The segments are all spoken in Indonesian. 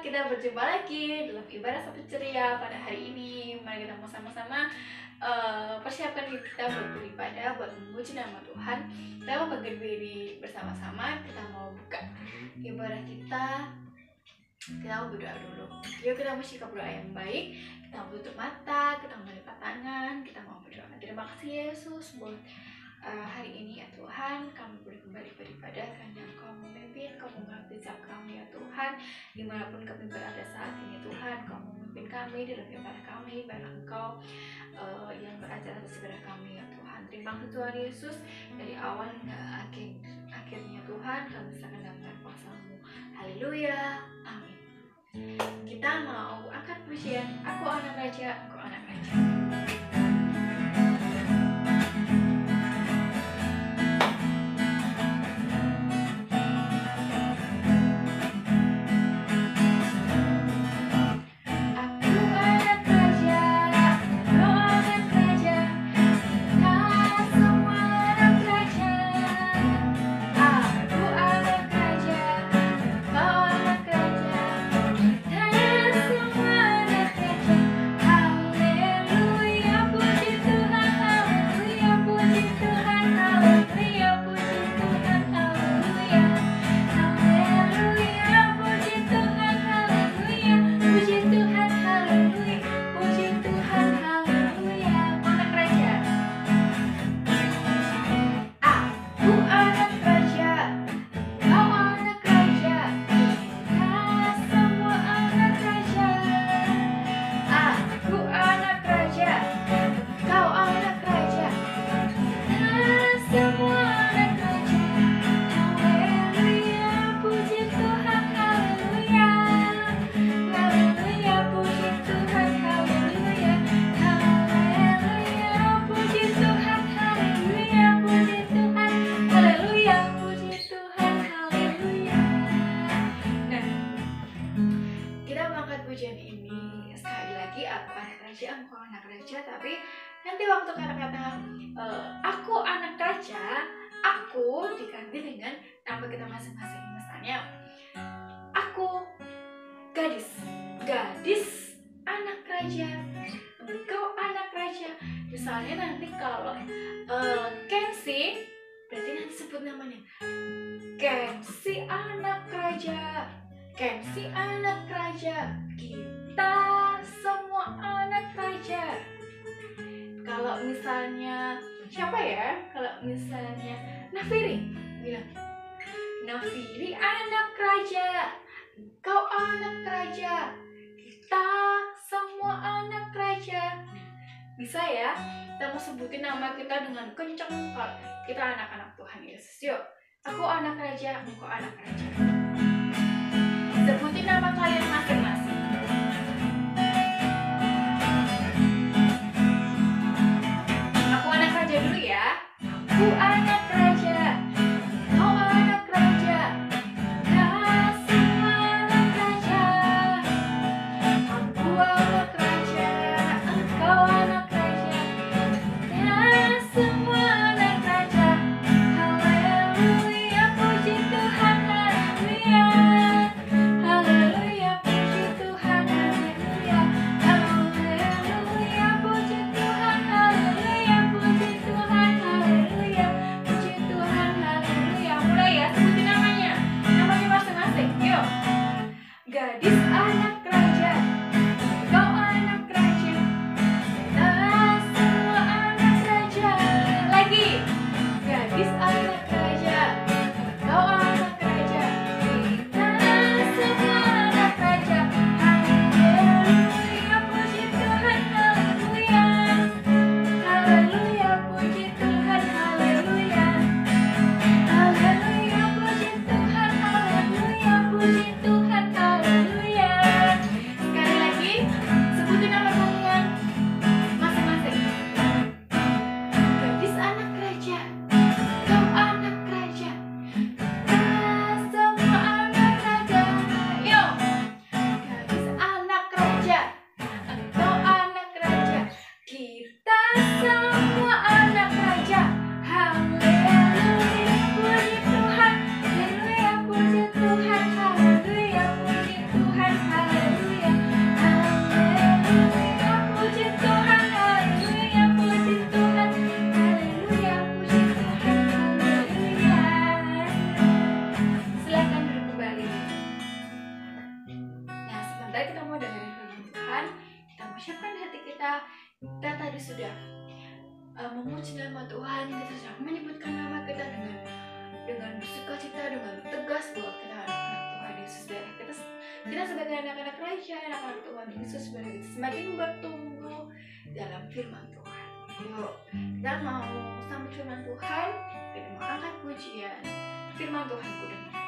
Kita berjumpa lagi dalam Ibadah Sabtu Ceria pada hari ini. Mari kita mau sama-sama persiapkan diri kita buat beribadah, buat memuji nama Tuhan. Kita mau berdiri bersama-sama, kita mau buka ibadah kita. Kita mau berdoa dulu. Yuk kita mau sikap doa yang baik. Kita mau tutup mata, kita mau lipat tangan, kita mau berdoa. Terima kasih Yesus buat hari ini ya Tuhan, kami boleh kembali beribadah karena Kau memimpin, Kau mengerti setiap kami ya Tuhan. Dimanapun kami berada saat ini Tuhan, Kau memimpin kami dalam ibadah kami. Biarlah Engkau yang berajar atas ibadah kami ya Tuhan. Terima kasih Tuhan Yesus, dari awal hingga akhirnya Tuhan kami serahkan dalam kuasa-Mu. Haleluya, amin. Kita mau angkat pujian Aku Anak Raja, Engkau Anak Raja. Pujian ini sekali lagi Aku Anak Raja, Engkau Anak Raja. Tapi nanti waktu kata-kata Aku Anak Raja, aku diganti dengan nama kita masing-masing. Misalnya aku gadis anak raja, engkau anak raja. Misalnya nanti kalau Kensi, berarti nanti sebut namanya Kensi anak raja, Kensi anak raja, kita semua anak raja. Kalau misalnya siapa ya? Kalau misalnya Nafiri bilang, Nafiri anak raja, kau anak raja, kita semua anak raja. Bisa ya? Kita mau sebutin nama kita dengan kenceng kalau kita anak-anak Tuhan Yesus. Yuk, aku anak raja, engkau anak raja. Sebutin nama kalian masing-masing. Aku anak raja dulu ya. Aku anak raja, kau anak raja, kita semua anak raja. Aku anak raja, engkau anak raja, kita semua anak raja. Haleluya, puji Tuhan, haleluya. Haleluya, puji Tuhan, haleluya. Haleluya, puji Tuhan, haleluya. Puji Tuhan, haleluya. Puji memuji nama Tuhan, kita sedang menyebutkan nama kita dengan bersukacita, dengan tegas bahwa kita anak-anak Tuhan Yesus. Dan kita sebagai anak-anak raja, anak-anak Tuhan Yesus, semakin bertumbuh dalam firman Tuhan. Yuk, kita mau sambut firman Tuhan, kita mau angkat pujian firman Tuhan kudengar.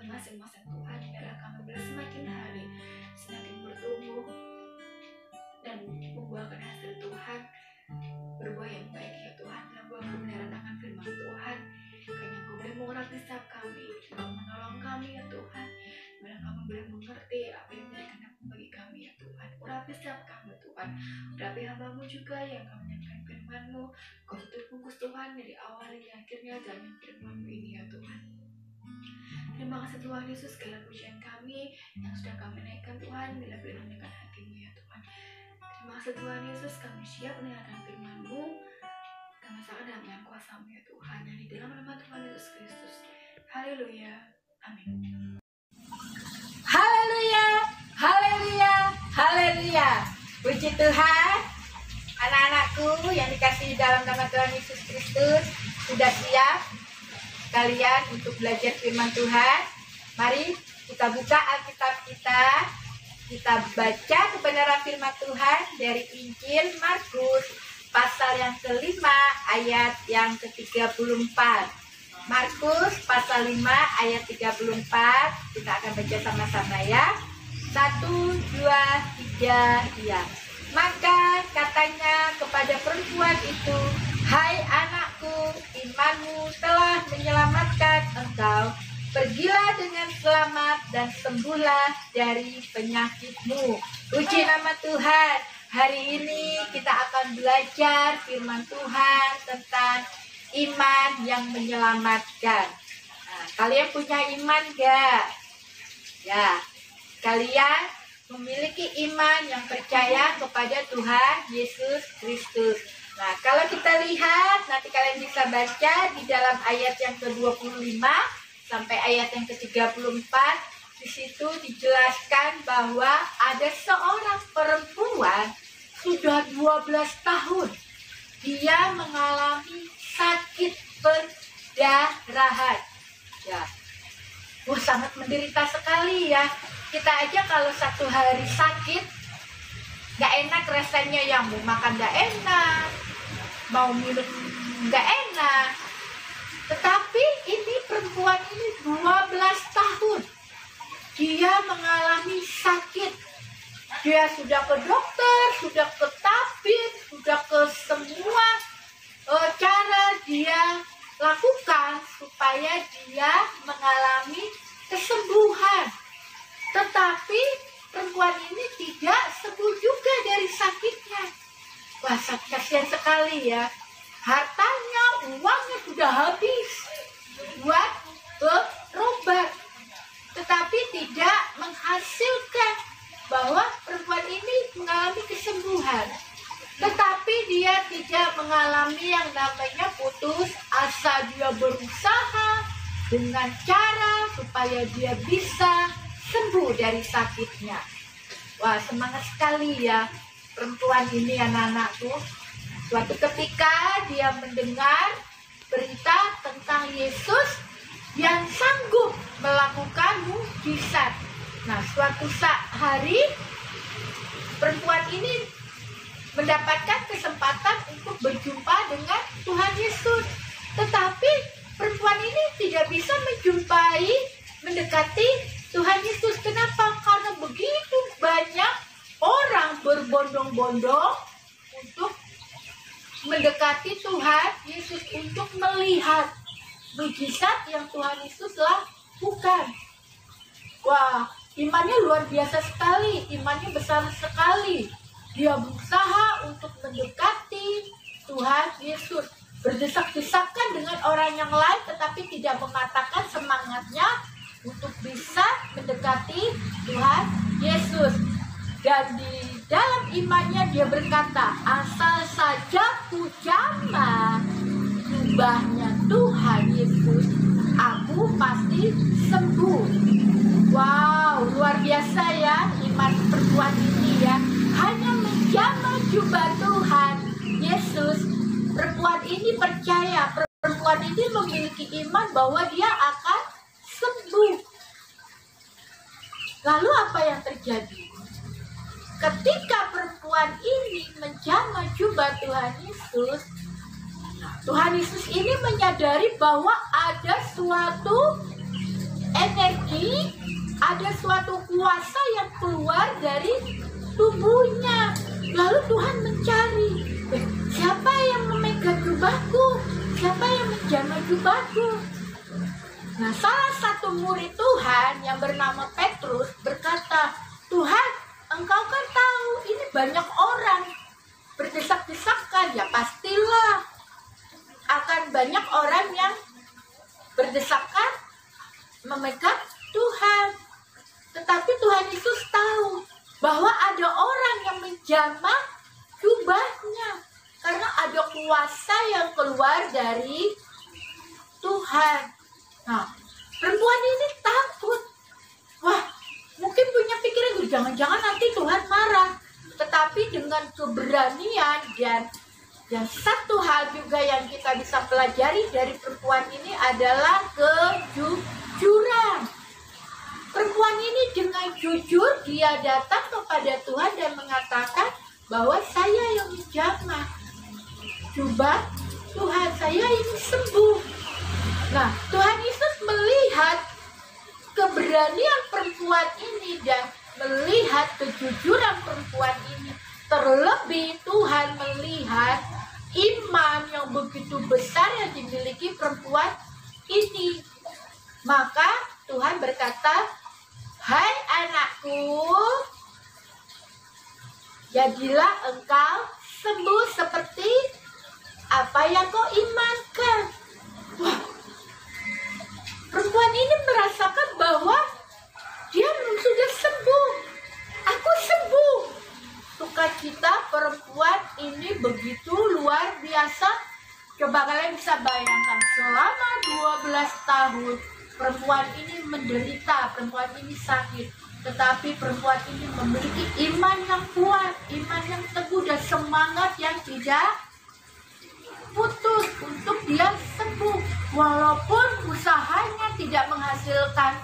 Masing-masing Tuhan, biarlah kami boleh semakin hari semakin bertumbuh dan membuahkan hasil Tuhan, berbuah yang baik ya Tuhan, dalam buah kebenaran akan firman Tuhan. Karena Kau boleh mengurapi setiap kami, Kau menolong kami ya Tuhan, biarlah kami boleh mengerti apa yang menjadi kehendak bagi kami ya Tuhan. Urapi setiap kami Tuhan, urapi hamba-Mu juga yang kami menyampaikan firman-Mu. Kau tutup bungkus Tuhan dari awal hingga akhirnya dalam firman-Mu ini ya Tuhan. Terima kasih Tuhan Yesus, segala pujian kami yang sudah kami naikkan Tuhan, bila menyenangkan hati-Mu ya Tuhan. Terima kasih Tuhan Yesus, kami siap mendengarkan firman-Mu, kami sangat dalam yang kuasa-Mu ya Tuhan, yang di dalam nama Tuhan Yesus Kristus. Haleluya, amin. Haleluya, haleluya, haleluya. Puji Tuhan. Anak-anakku yang dikasihi dalam nama Tuhan Yesus Kristus, sudah siap kalian untuk belajar firman Tuhan? Mari kita buka Alkitab kita baca kebenaran firman Tuhan dari Injil Markus pasal yang ke-5 ayat yang ke-34. Markus pasal 5 ayat 34, kita akan baca sama-sama ya. 1, 2, 3, ya. Maka katanya kepada perempuan itu, "Hai anakku, imanmu telah menyelamatkan engkau. Pergilah dengan selamat dan sembuhlah dari penyakitmu." Puji nama Tuhan. Hari ini kita akan belajar firman Tuhan tentang iman yang menyelamatkan. Nah, kalian punya iman gak? Ya, kalian memiliki iman yang percaya kepada Tuhan Yesus Kristus. Nah, kalau kita lihat, nanti kalian bisa baca di dalam ayat yang ke-25 sampai ayat yang ke-34. Di situ dijelaskan bahwa ada seorang perempuan sudah 12 tahun. Dia mengalami sakit perdarahan. Ya, sangat menderita sekali ya. Kita aja kalau satu hari sakit, Gak enak rasanya, yang mau makan gak enak, mau minum gak enak. Tetapi ini perempuan ini 12 tahun dia mengalami sakit. Dia sudah ke dokter, sudah ke tabib, sudah ke semua cara dia lakukan supaya dia mengalami kesembuhan. Tetapi perempuan ini tidak sembuh juga dari sakitnya. Wah, kasihan sekali ya. Hartanya, uangnya sudah habis buat berobat, tetapi tidak menghasilkan bahwa perempuan ini mengalami kesembuhan. Tetapi dia tidak mengalami yang namanya putus asa. Dia berusaha dengan cara supaya dia bisa sembuh dari sakitnya. Wah, semangat sekali ya perempuan ini, anak-anakku. Suatu ketika dia mendengar berita tentang Yesus yang sanggup melakukan mukjizat. Nah, suatu hari perempuan ini mendapatkan kesempatan untuk berjumpa dengan Tuhan Yesus. Tetapi perempuan ini tidak bisa mendekati Tuhan Yesus. Kenapa? Karena begitu banyak orang berbondong-bondong untuk mendekati Tuhan Yesus, untuk melihat mukjizat yang Tuhan Yesus lakukan. Wah, imannya luar biasa sekali, imannya besar sekali. Dia berusaha untuk mendekati Tuhan Yesus, berdesak-desakan dengan orang yang lain, tetapi tidak mematahkan semangatnya untuk bisa mendekati Tuhan Yesus. Dan di dalam imannya dia berkata, asal saja ku jamah jubahnya Tuhan Yesus, aku pasti sembuh. Wow, luar biasa ya iman perempuan ini ya. Hanya menjamah jubah Tuhan Yesus, perempuan ini percaya, perempuan ini memiliki iman bahwa dia akan sembuh. Lalu apa yang terjadi? Ketika perempuan ini menjamah jubah Tuhan Yesus, Tuhan Yesus ini menyadari bahwa ada suatu energi, ada suatu kuasa yang keluar dari tubuhnya. Lalu Tuhan mencari, siapa yang memegang jubahku? Siapa yang menjamah jubahku? Nah, salah satu murid Tuhan yang bernama Petrus berkata, Tuhan, Engkau kan tahu ini banyak orang berdesak-desakan, ya pastilah akan banyak orang yang berdesakan memegang Tuhan. Tetapi Tuhan Yesus tahu bahwa ada orang yang menjamah jubahnya karena ada kuasa yang keluar dari Tuhan. Nah, perempuan ini takut. Wah, mungkin punya pikiran, jangan-jangan nanti Tuhan marah. Tetapi dengan keberanian dan satu hal juga yang kita bisa pelajari dari perempuan ini adalah kejujuran. Perempuan ini dengan jujur dia datang kepada Tuhan dan mengatakan bahwa saya yang menjamah jubah Tuhan, saya ini sembuh. Nah, Tuhan Yesus melihat keberanian perempuan ini dan melihat kejujuran perempuan ini. Terlebih Tuhan melihat iman yang begitu besar yang dimiliki perempuan ini. Maka Tuhan berkata, hai anakku, jadilah engkau sembuh seperti apa yang kau imankan. Wah, perempuan ini merasakan bahwa dia sudah sembuh. Aku sembuh. Sukacita perempuan ini begitu luar biasa. Coba kalian bisa bayangkan, selama 12 tahun perempuan ini menderita, perempuan ini sakit. Tetapi perempuan ini memiliki iman yang kuat, iman yang teguh dan semangat yang tidak putus untuk dia sembuh. Walaupun usahanya tidak menghasilkan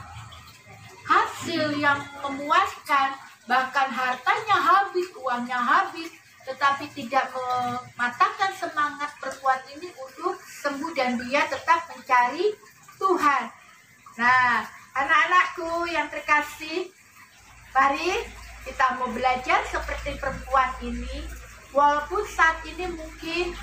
hasil yang memuaskan, bahkan hartanya habis, uangnya habis, tetapi tidak mematahkan semangat perempuan ini untuk sembuh dan dia tetap mencari Tuhan. Nah, anak-anakku yang terkasih, mari kita mau belajar seperti perempuan ini. Walaupun saat ini mungkin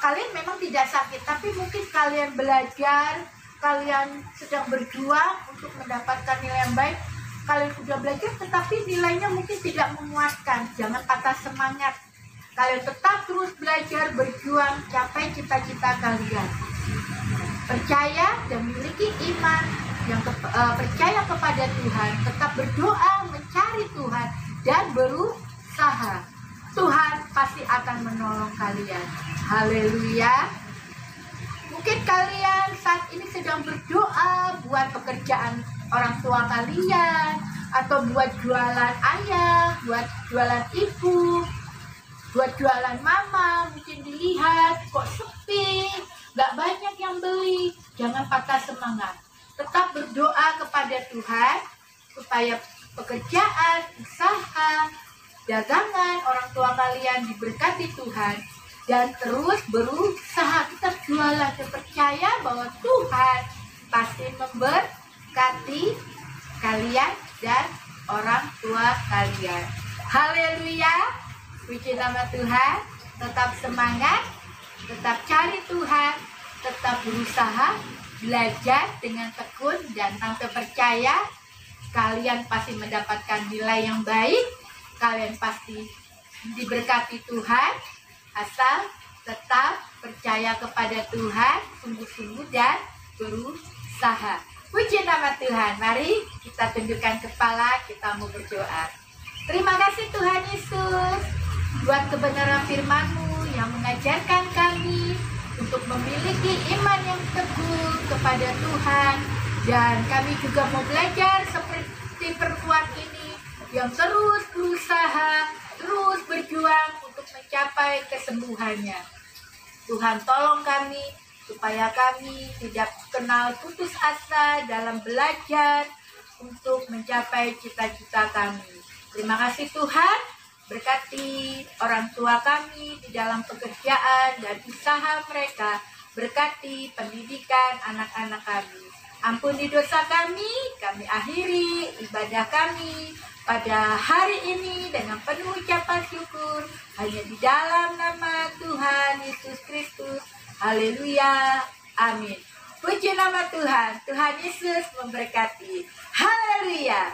kalian memang tidak sakit, tapi mungkin kalian belajar, kalian sedang berjuang untuk mendapatkan nilai yang baik. Kalian sudah belajar tetapi nilainya mungkin tidak memuaskan. Jangan patah semangat. Kalian tetap terus belajar, berjuang, capai cita-cita kalian. Percaya dan miliki iman yang percaya kepada Tuhan. Tetap berdoa, mencari Tuhan, dan berusaha. Tuhan pasti akan menolong kalian. Haleluya. Mungkin kalian saat ini sedang berdoa buat pekerjaan orang tua kalian, atau buat jualan ayah, buat jualan ibu, buat jualan mama. Mungkin dilihat kok sepi, gak banyak yang beli. Jangan patah semangat, tetap berdoa kepada Tuhan supaya pekerjaan, usaha, dagangan orang tua kalian diberkati Tuhan, dan terus berusaha. Kita jualan dan percaya bahwa Tuhan pasti memberkati kalian dan orang tua kalian. Haleluya, puji nama Tuhan. Tetap semangat, tetap cari Tuhan, tetap berusaha, belajar dengan tekun, dan tante percaya kalian pasti mendapatkan nilai yang baik. Kalian pasti diberkati Tuhan, asal tetap percaya kepada Tuhan, sungguh-sungguh dan berusaha. Puji nama Tuhan. Mari kita tundukkan kepala, kita mau berdoa. Terima kasih Tuhan Yesus buat kebenaran firman-Mu yang mengajarkan kami untuk memiliki iman yang teguh kepada Tuhan. Dan kami juga mau belajar seperti perempuan ini yang terus berusaha, terus berjuang untuk mencapai kesembuhannya. Tuhan tolong kami supaya kami tidak kenal putus asa dalam belajar untuk mencapai cita-cita kami. Terima kasih Tuhan, berkati orang tua kami di dalam pekerjaan dan usaha mereka, berkati pendidikan anak-anak kami. Ampuni dosa kami akhiri ibadah kami pada hari ini dengan penuh ucapan syukur hanya di dalam nama Tuhan Yesus Kristus. Haleluya, amin. Puji nama Tuhan. Tuhan Yesus memberkati. Haleluya.